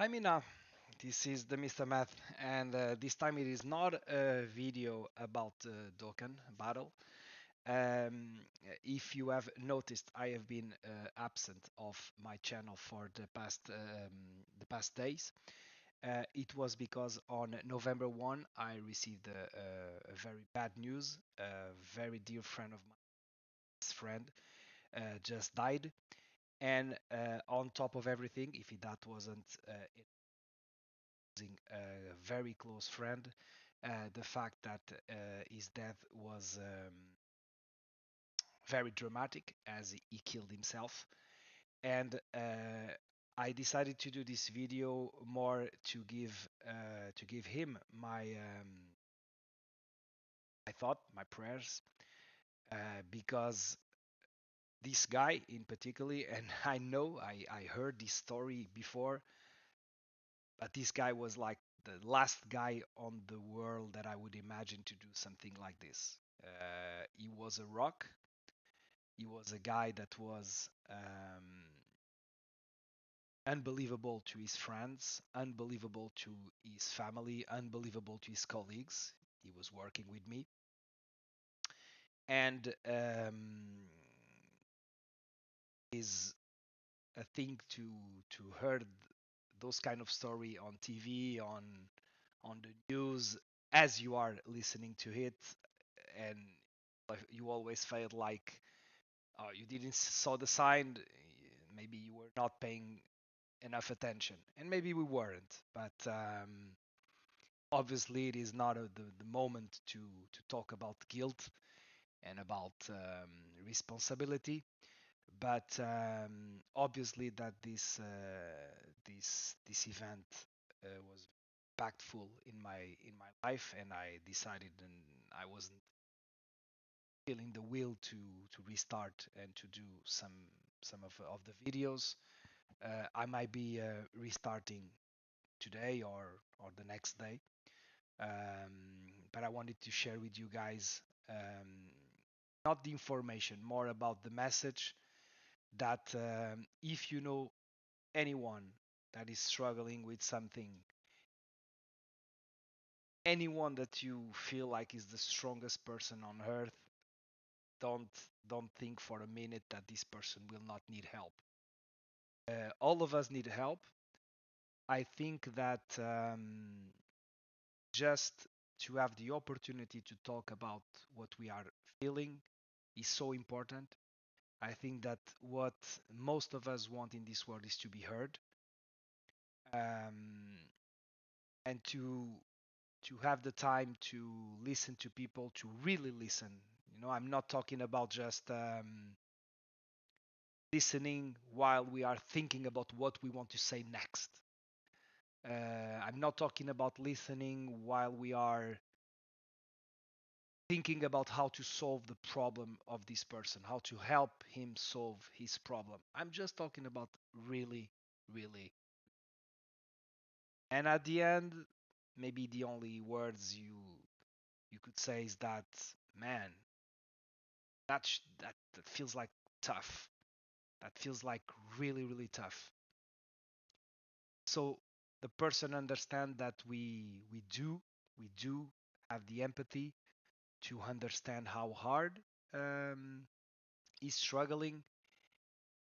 Hi Minna, this is the Mr. Math, and this time it is not a video about the Dokkan battle. Um, if you have noticed, I have been absent of my channel for the past days. It was because on November 1, I received a very bad news. A very dear friend of mine, his friend, just died, and on top of everything, if that wasn't losing a very close friend. The fact that his death was very dramatic as he killed himself. And I decided to do this video more to give him my thought, my prayers, because this guy in particular, and I know I heard this story before, but this guy was like the last guy on the world that I would imagine to do something like this. He was a rock. He was a guy that was unbelievable to his friends, unbelievable to his family, unbelievable to his colleagues. He was working with me, and is a thing to heard those kind of story on TV, on the news, as you are listening to it, and you always felt like you didn't saw the sign, maybe you were not paying enough attention, and maybe we weren't, but obviously it is not the moment to talk about guilt and about responsibility. But obviously that this event was impactful in my life, and I decided, and I wasn't feeling the will to restart and to do some of the videos. I might be restarting today or the next day, but I wanted to share with you guys, not the information, more about the message that, if you know anyone that is struggling with something, anyone that you feel like is the strongest person on earth, don't think for a minute that this person will not need help. All of us need help. I think that just to have the opportunity to talk about what we are feeling is so important. I think that what most of us want in this world is to be heard, um, and to have the time to listen to people, to really listen. I'm not talking about just listening while we are thinking about what we want to say next. I'm not talking about listening while we are thinking about how to solve the problem of this person, how to help him solve his problem. I'm just talking about really, really. And at the end, maybe the only words you could say is that, man, that feels like tough. That feels like really, really tough. So the person understand that we do have the empathy to understand how hard he's struggling,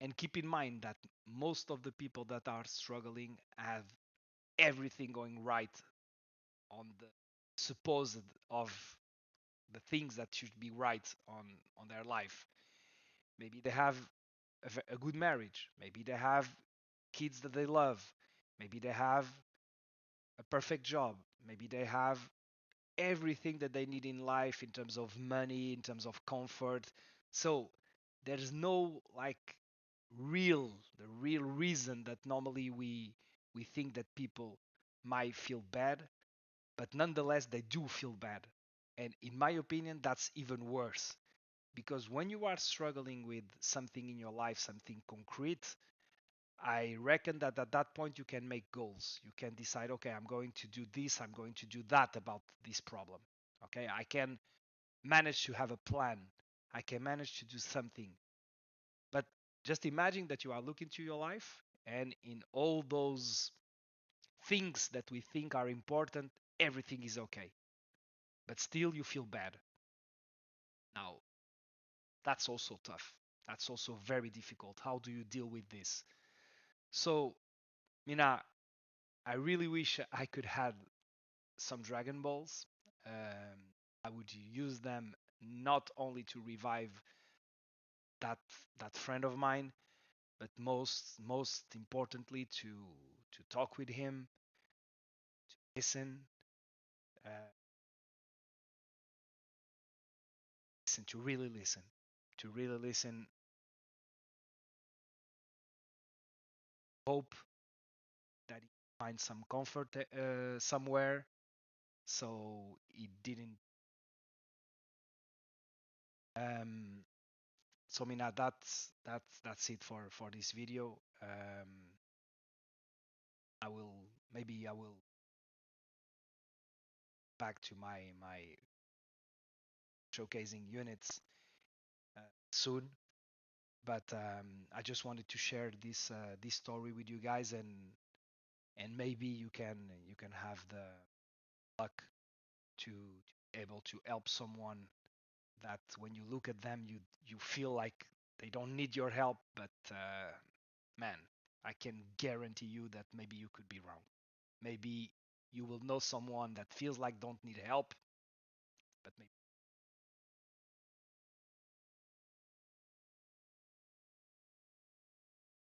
and keep in mind that most of the people that are struggling have everything going right on the supposed of the things that should be right on their life. Maybe they have a good marriage, maybe they have kids that they love, maybe they have a perfect job, maybe they have everything that they need in life in terms of money, in terms of comfort. So there's no like the real reason that normally we think that people might feel bad, but nonetheless they do feel bad. And in my opinion, that's even worse, because when you are struggling with something in your life, something concrete, I reckon that at that point you can make goals. You can decide, okay, I'm going to do this, I'm going to do that about this problem. Okay, I can manage to have a plan, I can manage to do something. But just imagine that you are looking to your life, and in all those things that we think are important, everything is okay, but still you feel bad. Now, that's also tough. That's also very difficult. How do you deal with this? So, Mina, I really wish I could have some Dragon Balls. I would use them not only to revive that that friend of mine, but most importantly to talk with him, listen, uh, listen to really listen, to really listen. Hope that he finds some comfort somewhere, so he didn't. Um, so Mina, that's it for this video. I will back to my showcasing units uh, soon. But I just wanted to share this story with you guys, and maybe you can have the luck to able to help someone that when you look at them you feel like they don't need your help, but man, I can guarantee you that maybe you could be wrong. Maybe you will know someone that feels like don't need help, but maybe